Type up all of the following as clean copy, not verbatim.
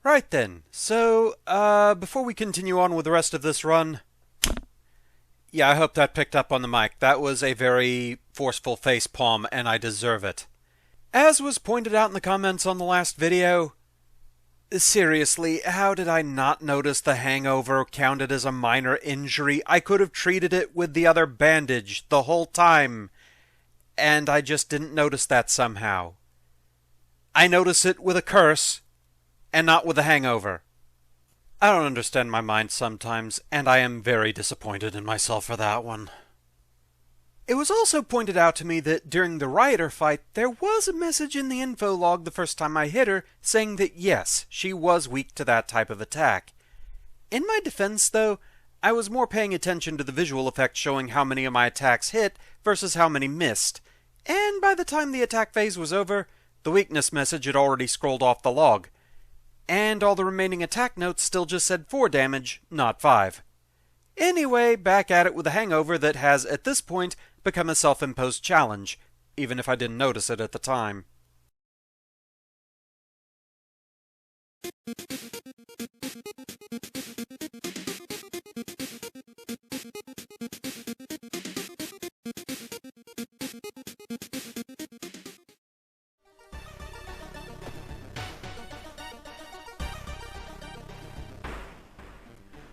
Right then, so, before we continue on with the rest of this run, yeah, I hope that picked up on the mic. That was a very forceful face palm, and I deserve it. As was pointed out in the comments on the last video, seriously, how did I not notice the hangover counted as a minor injury? I could have treated it with the other bandage the whole time, and I just didn't notice that somehow. I notice it with a curse, and not with a hangover. I don't understand my mind sometimes, and I am very disappointed in myself for that one. It was also pointed out to me that during the rioter fight, there was a message in the info log the first time I hit her, saying that yes, she was weak to that type of attack. In my defense, though, I was more paying attention to the visual effect showing how many of my attacks hit versus how many missed, and by the time the attack phase was over, the weakness message had already scrolled off the log. And all the remaining attack notes still just said 4 damage, not 5. Anyway, back at it with a hangover that has, at this point, become a self-imposed challenge, even if I didn't notice it at the time.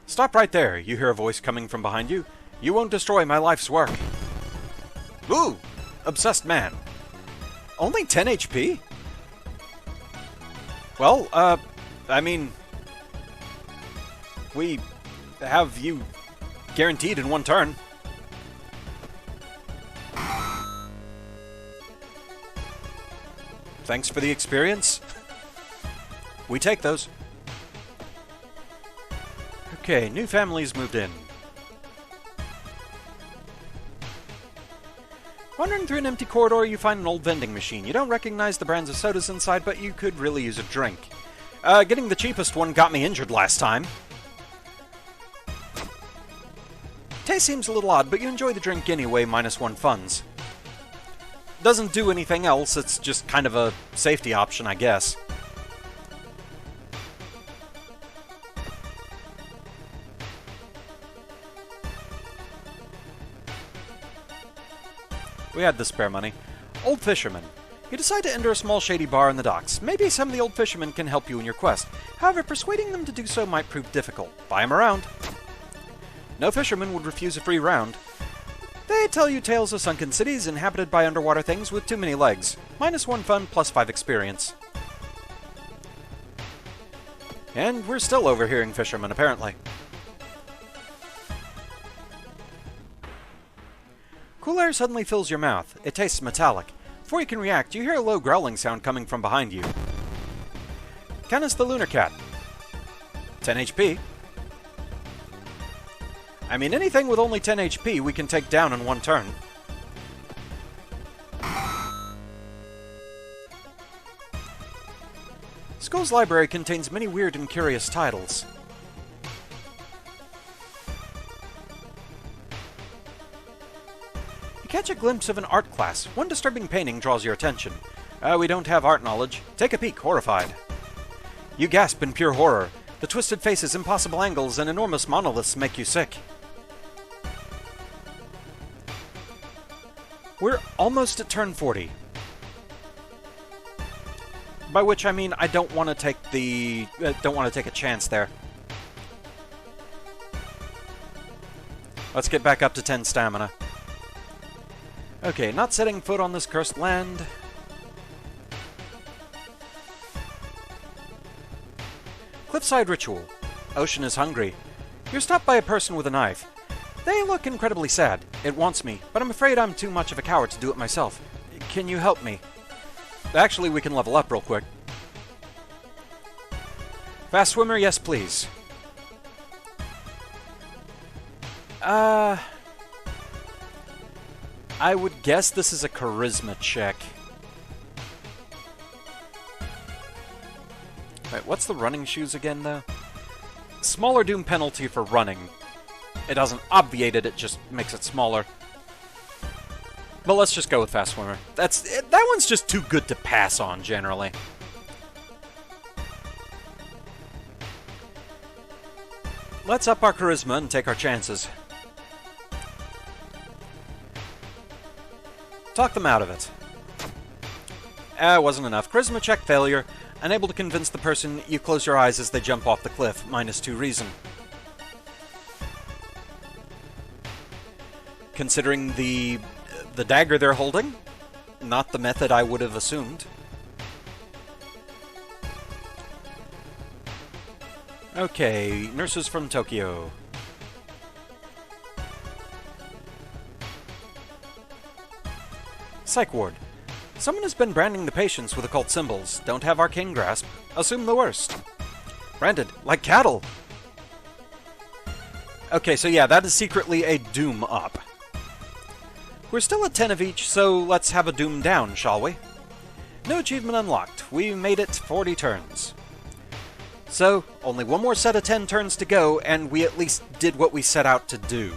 Stop right there, you hear a voice coming from behind you. You won't destroy my life's work. Ooh! Obsessed man. Only 10 HP? Well, I mean... we have you guaranteed in one turn. Thanks for the experience. We take those. Okay, new families moved in. Wandering through an empty corridor, you find an old vending machine. You don't recognize the brands of sodas inside, but you could really use a drink. Getting the cheapest one got me injured last time. Taste seems a little odd, but you enjoy the drink anyway, -1 funds. Doesn't do anything else, it's just kind of a safety option, I guess. We had the spare money. Old Fisherman. You decide to enter a small shady bar in the docks. Maybe some of the old fishermen can help you in your quest. However, persuading them to do so might prove difficult. Buy them around. No fisherman would refuse a free round. They tell you tales of sunken cities inhabited by underwater things with too many legs. -1 fun, +5 experience. And we're still overhearing fishermen, apparently. Cool air suddenly fills your mouth. It tastes metallic. Before you can react, you hear a low growling sound coming from behind you. Canis the Lunar Cat. 10 HP. I mean, anything with only 10 HP we can take down in one turn. Skull's library contains many weird and curious titles. Catch a glimpse of an art class. One disturbing painting draws your attention. We don't have art knowledge. Take a peek, horrified. You gasp in pure horror. The twisted faces, impossible angles, and enormous monoliths make you sick. We're almost at turn 40. By which I mean I don't want to take a chance there. Let's get back up to 10 stamina. Okay, not setting foot on this cursed land. Cliffside Ritual. Ocean is hungry. You're stopped by a person with a knife. They look incredibly sad. It wants me, but I'm afraid I'm too much of a coward to do it myself. Can you help me? Actually, we can level up real quick. Fast swimmer, yes please. I would guess this is a charisma check. Wait, what's the running shoes again, though? Smaller doom penalty for running. It doesn't obviate it, it just makes it smaller. But let's just go with Fast Swimmer. That one's just too good to pass on, generally. Let's up our charisma and take our chances. Talk them out of it. It wasn't enough. Charisma check failure. Unable to convince the person, you close your eyes as they jump off the cliff. -2 reason. Considering the dagger they're holding, not the method I would have assumed. Okay, nurses from Tokyo. Psych ward. Someone has been branding the patients with occult symbols. Don't have arcane grasp. Assume the worst. Branded like cattle. Okay, so yeah, that is secretly a doom up. We're still at 10 of each, so let's have a doom down, shall we? No achievement unlocked. We made it 40 turns. So, only one more set of 10 turns to go, and we at least did what we set out to do.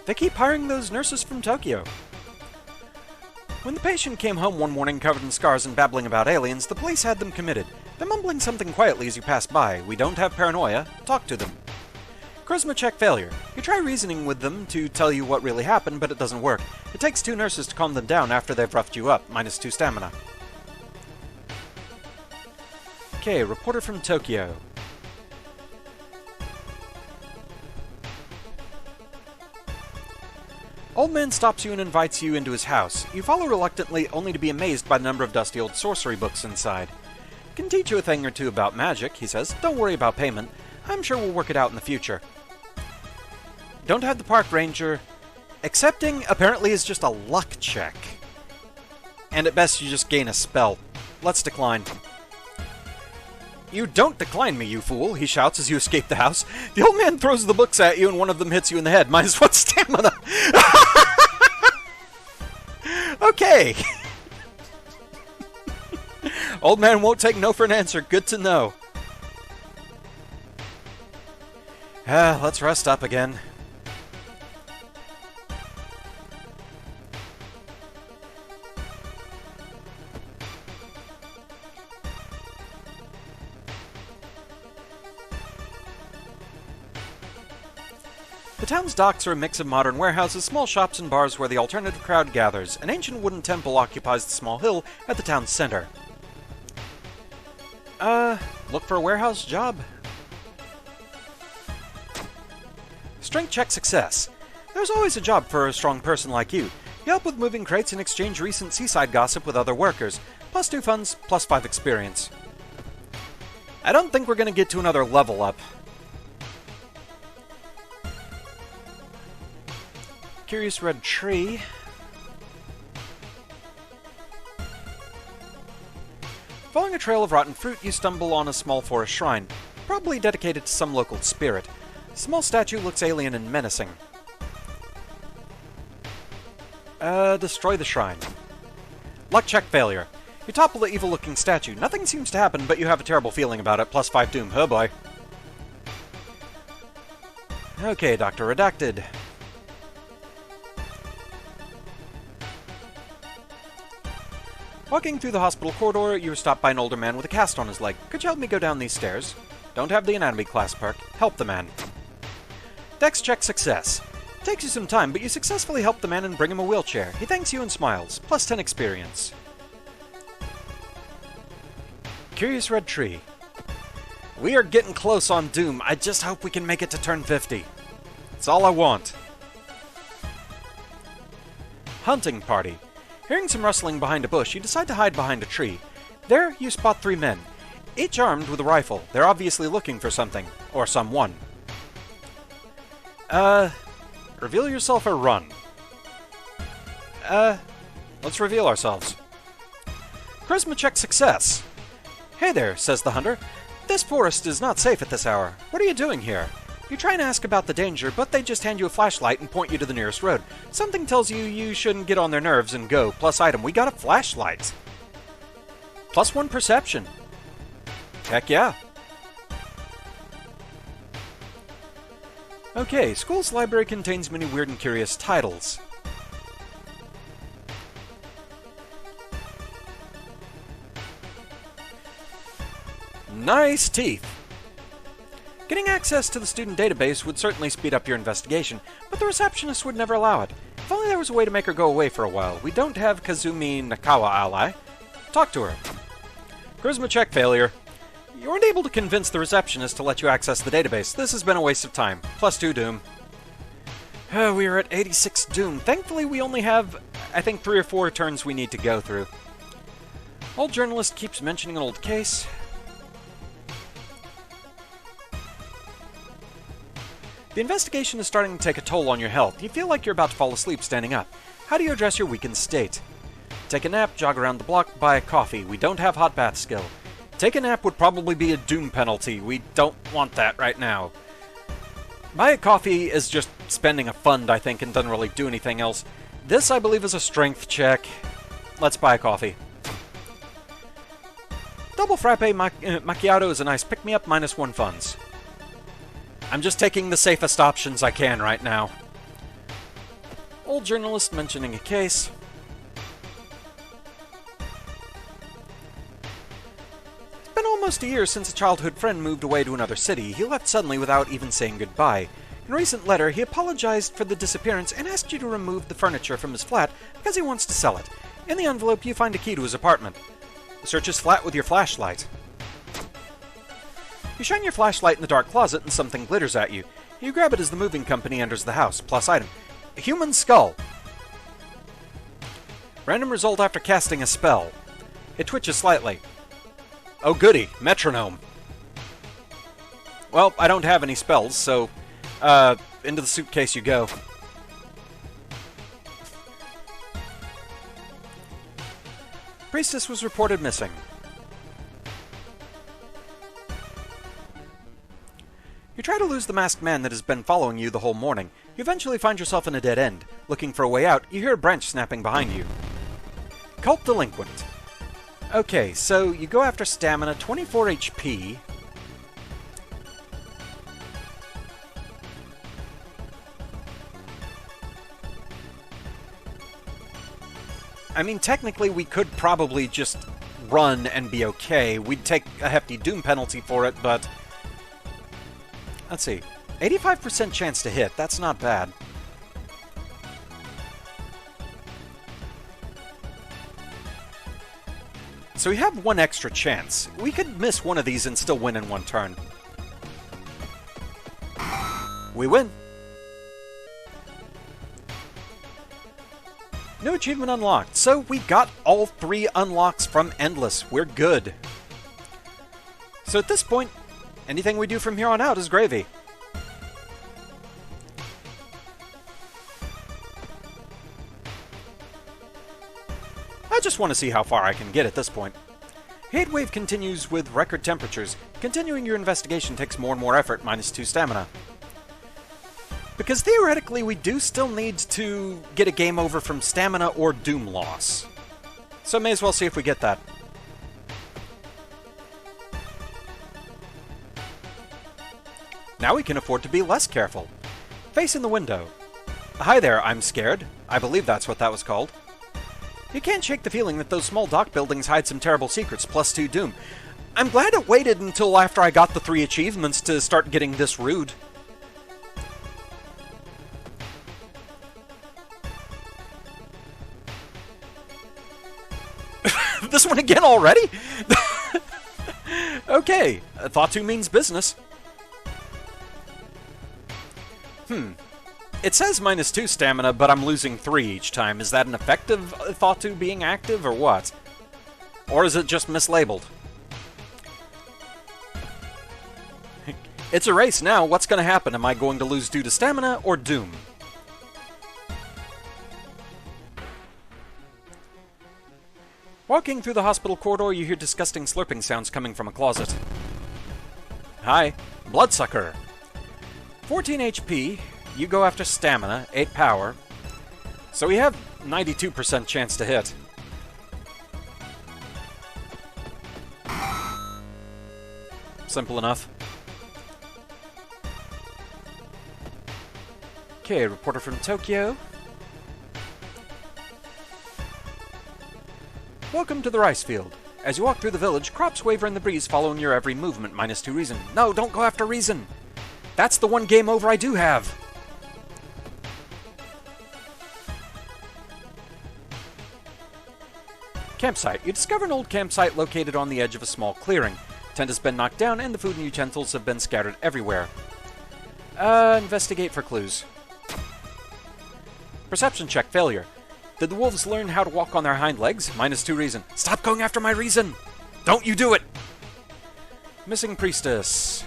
They keep hiring those nurses from Tokyo. When the patient came home one morning covered in scars and babbling about aliens, the police had them committed. They're mumbling something quietly as you pass by. We don't have paranoia. Talk to them. Charisma check failure. You try reasoning with them to tell you what really happened, but it doesn't work. It takes 2 nurses to calm them down after they've roughed you up, -2 stamina. Okay, reporter from Tokyo. Old man stops you and invites you into his house. You follow reluctantly, only to be amazed by the number of dusty old sorcery books inside. Can teach you a thing or two about magic, he says. Don't worry about payment. I'm sure we'll work it out in the future. Don't have the park ranger. Accepting apparently is just a luck check. And at best you just gain a spell. Let's decline. You don't decline me, you fool, he shouts as you escape the house. The old man throws the books at you and one of them hits you in the head. -1 stamina. Okay. Old man won't take no for an answer. Good to know. Let's rest up again. The town's docks are a mix of modern warehouses, small shops, and bars where the alternative crowd gathers. An ancient wooden temple occupies the small hill at the town's center. Look for a warehouse job? Strength check success. There's always a job for a strong person like you. You help with moving crates and exchange recent seaside gossip with other workers. +2 funds, +5 experience. I don't think we're going to get to another level up. Curious red tree. Following a trail of rotten fruit, you stumble on a small forest shrine, probably dedicated to some local spirit. The small statue looks alien and menacing. Destroy the shrine. Luck check failure. You topple the evil-looking statue. Nothing seems to happen, but you have a terrible feeling about it. +5 doom. Oh boy. Okay, Dr. Redacted. Walking through the hospital corridor, you are stopped by an older man with a cast on his leg. Could you help me go down these stairs? Don't have the anatomy class perk. Help the man. Dex check success. Takes you some time, but you successfully help the man and bring him a wheelchair. He thanks you and smiles. +10 experience. Curious red tree. We are getting close on doom. I just hope we can make it to turn 50. That's all I want. Hunting party. Hearing some rustling behind a bush, you decide to hide behind a tree. There, you spot 3 men, each armed with a rifle. They're obviously looking for something, or someone. Reveal yourself or run? Let's reveal ourselves. Charisma check success. Hey there, says the hunter. This forest is not safe at this hour. What are you doing here? You try and ask about the danger, but they just hand you a flashlight and point you to the nearest road. Something tells you you shouldn't get on their nerves and go. Plus item, we got a flashlight. +1 perception. Heck yeah. Okay, school's library contains many weird and curious titles. Nice teeth! Getting access to the student database would certainly speed up your investigation, but the receptionist would never allow it. If only there was a way to make her go away for a while. We don't have Kazumi Nakawa ally. Talk to her. Charisma check failure. You weren't able to convince the receptionist to let you access the database. This has been a waste of time. +2 Doom. We are at 86 Doom. Thankfully, we only have, I think, 3 or 4 turns we need to go through. Old journalist keeps mentioning an old case. The investigation is starting to take a toll on your health. You feel like you're about to fall asleep standing up. How do you address your weakened state? Take a nap, jog around the block, buy a coffee. We don't have hot bath skill. Take a nap would probably be a Doom penalty. We don't want that right now. Buy a coffee is just spending a fund, I think, and doesn't really do anything else. This, I believe, is a strength check. Let's buy a coffee. Double frappe macchiato is a nice pick-me-up, -1 funds. I'm just taking the safest options I can right now. Old journalist mentioning a case. It's been almost a year since a childhood friend moved away to another city. He left suddenly without even saying goodbye. In a recent letter, he apologized for the disappearance and asked you to remove the furniture from his flat because he wants to sell it. In the envelope, you find a key to his apartment. Search his flat with your flashlight. You shine your flashlight in the dark closet and something glitters at you. You grab it as the moving company enters the house. Plus item. A human skull. Random result after casting a spell. It twitches slightly. Oh goody, metronome. Well, I don't have any spells, so into the suitcase you go. Priestess was reported missing. You try to lose the masked man that has been following you the whole morning. You eventually find yourself in a dead end. Looking for a way out, you hear a branch snapping behind you. Cult Delinquent. Okay, so you go after stamina, 24 HP. I mean, technically we could probably just run and be okay. We'd take a hefty Doom penalty for it, but... Let's see. 85% chance to hit. That's not bad. So we have one extra chance. We could miss one of these and still win in one turn. We win. New achievement unlocked. So we got all 3 unlocks from Endless. We're good. So at this point, anything we do from here on out is gravy. I just want to see how far I can get at this point. Heatwave continues with record temperatures. Continuing your investigation takes more and more effort, -2 stamina. Because theoretically we do still need to get a game over from stamina or Doom loss. So may as well see if we get that. Now we can afford to be less careful. Face in the window. Hi there, I'm scared. I believe that's what that was called. You can't shake the feeling that those small dock buildings hide some terrible secrets, +2 Doom. I'm glad it waited until after I got the 3 achievements to start getting this rude. This one again already? Okay, Ithotu means business. It says -2 stamina, but I'm losing 3 each time. Is that an effect of Ithotu being active, or what? Or is it just mislabeled? It's a race now. What's going to happen? Am I going to lose due to stamina or Doom? Walking through the hospital corridor, you hear disgusting slurping sounds coming from a closet. Hi. Bloodsucker. 14 HP. You go after stamina, 8 power. So we have 92% chance to hit. Simple enough. Okay, reporter from Tokyo. Welcome to the rice field. As you walk through the village, crops waver in the breeze following your every movement, -2 reason. No, don't go after reason! That's the one game over I do have! Campsite. You discover an old campsite located on the edge of a small clearing. Tent has been knocked down and the food and utensils have been scattered everywhere. Investigate for clues. Perception check failure. Did the wolves learn how to walk on their hind legs? -2 reason. Stop going after my reason! Don't you do it! Missing priestess.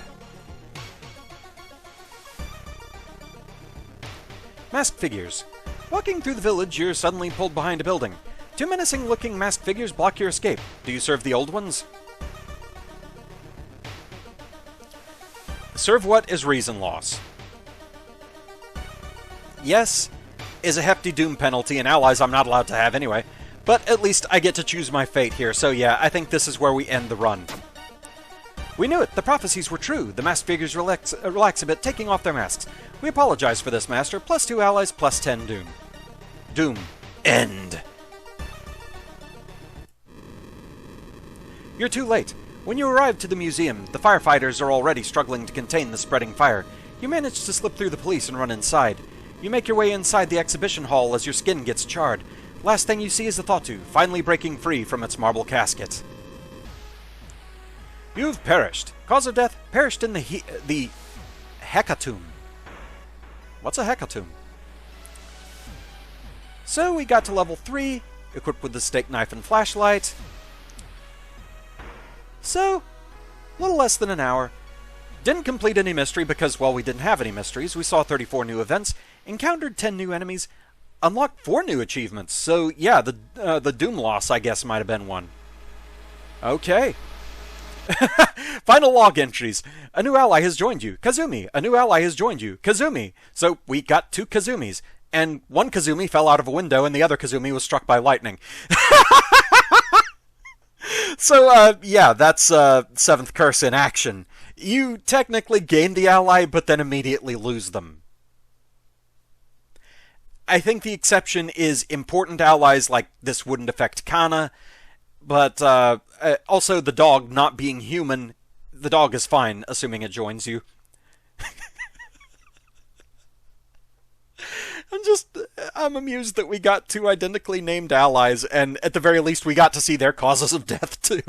Masked figures. Walking through the village, you're suddenly pulled behind a building. Two menacing-looking masked figures block your escape. Do you serve the old ones? Serve what is reason loss? Yes, is a hefty doom penalty, and allies I'm not allowed to have anyway. But at least I get to choose my fate here, so yeah, I think this is where we end the run. We knew it. The prophecies were true. The masked figures relax a bit, taking off their masks. We apologize for this, Master. +2 allies, +10 doom. Doom. End. You're too late. When you arrive to the museum, the firefighters are already struggling to contain the spreading fire. You manage to slip through the police and run inside. You make your way inside the exhibition hall as your skin gets charred. Last thing you see is Ithotu, finally breaking free from its marble casket. You've perished. Cause of death, perished in the hecatomb. What's a hecatomb? So we got to level 3, equipped with the steak knife and flashlight. So, a little less than an hour. Didn't complete any mystery because, well, we didn't have any mysteries. We saw 34 new events, encountered 10 new enemies, unlocked 4 new achievements. So, yeah, the Doom loss, I guess, might have been one. Okay. Final log entries. A new ally has joined you. Kazumi. A new ally has joined you. Kazumi. So, we got 2 Kazumis. And one Kazumi fell out of a window and the other Kazumi was struck by lightning. So, yeah, that's 7th Curse in action. You technically gain the ally, but then immediately lose them. I think the exception is important allies, like this wouldn't affect Kana, but also the dog not being human. The dog is fine, assuming it joins you. I'm amused that we got 2 identically named allies, and at the very least we got to see their causes of death too.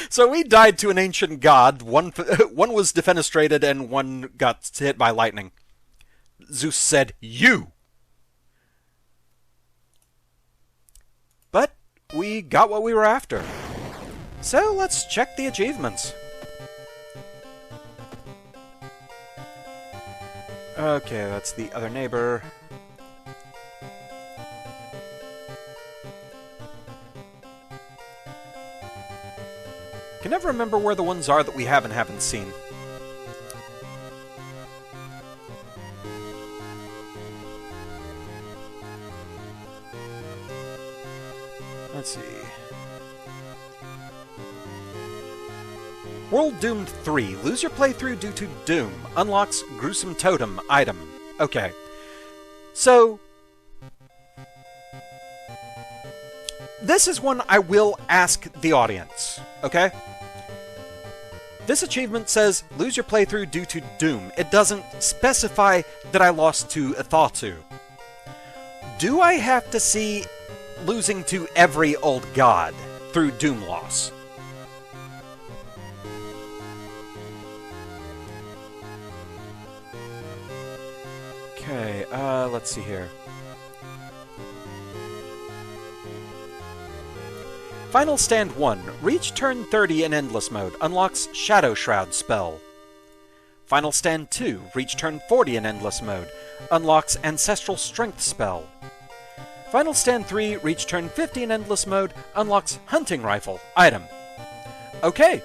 So we died to an ancient god, one was defenestrated, and one got hit by lightning. Zeus said, "You!" But we got what we were after. So let's check the achievements. Okay, that's the other neighbor. Can never remember where the ones are that we haven't seen. Let's see. World Doomed 3. Lose your playthrough due to Doom. Unlocks Gruesome Totem item. Okay. So, this is one I will ask the audience. Okay? This achievement says, lose your playthrough due to Doom. It doesn't specify that I lost to Ithotu. Do I have to see losing to every old god through Doom loss? Okay, let's see here. Final Stand 1. Reach turn 30 in Endless Mode. Unlocks Shadow Shroud spell. Final Stand 2. Reach turn 40 in Endless Mode. Unlocks Ancestral Strength spell. Final Stand 3. Reach turn 50 in Endless Mode. Unlocks Hunting Rifle item. Okay.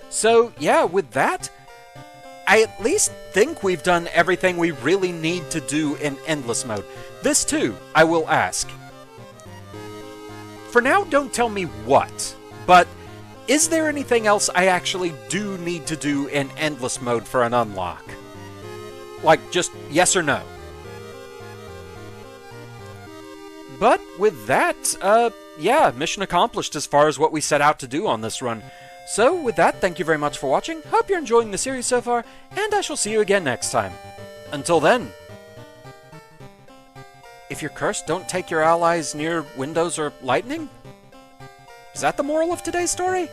So, yeah, with that, I at least think we've done everything we really need to do in Endless Mode. This, too, I will ask. For now, don't tell me what, but is there anything else I actually do need to do in Endless Mode for an unlock? Like, just yes or no? But with that, yeah, mission accomplished as far as what we set out to do on this run. So, with that, thank you very much for watching, hope you're enjoying the series so far, and I shall see you again next time. Until then. If you're cursed, don't take your allies near windows or lightning? Is that the moral of today's story?